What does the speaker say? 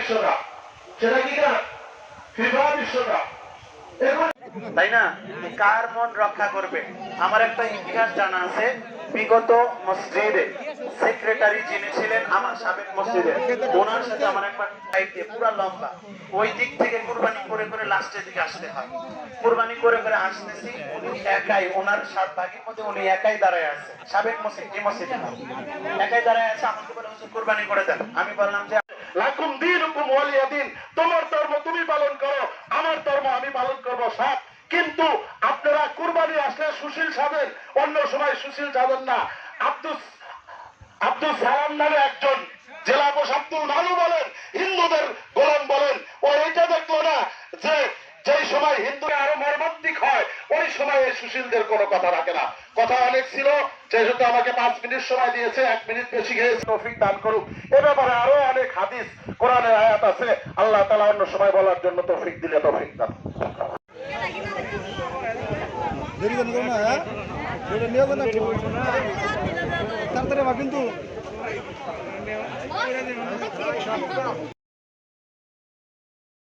বিশ্বকাপ, সেটা কি না ফিফা বিশ্বকাপ। তাই না? কার মন রক্ষা করবে? আমার একটা ইতিহাস জানা আছে, বিগত মসজিদে সেক্রেটারি যিনি ছিলেন আমার সাবেক মসজিদে, ওনার সাথে আমার একবার ফাইটে পুরো লম্বা ওই দিক থেকে কুরবানি করে করে লাস্টের দিকে আসতে হয়। কুরবানি করে করে আসতেছি, উনি একাই, ওনার 7 ভাগের মধ্যে উনি একাই দাঁড়ায় আছে, সাবেক মসজিদ যে মসজিদে একাই দাঁড়ায় আছে। আমাকে বলে হুজুর কুরবানি করে দেন। আমি বললাম যে লাকুম দীনুকুম ওয়ালিয়া দিন, তোমার ধর্ম তুমি পালন করো, আমার ধর্ম আমি পালন করবো সব। কিন্তু আপনারা কুরবানি আসলে সুশীল সাজেন, অন্য সময় সুশীল সাজেন না। আব্দুল সালাম নামে একজন জেলা কোষ আব্দুল নানু বলেন, হিন্দুদের গোলাম বলেন, ও এটা দেখলো না যে যেই সময় হিন্দু আরো মর্মান্তিক হয় ওই সময় সুশীলদের কোনো কথা রাখে না। কথা অনেক ছিল, যেহেতু আমাকে 5 মিনিট সময় দিয়েছে, 1 মিনিট বেশি খেয়েছে, তৌফিক দান করুক। এ ব্যাপারে আরো অনেক হাদিস কোরআনের আয়াত আছে, আল্লাহ তাআলা অন্য সময় বলার জন্য তৌফিক দিলে তৌফিক দান। তাড়াতাড়ি কিন্তু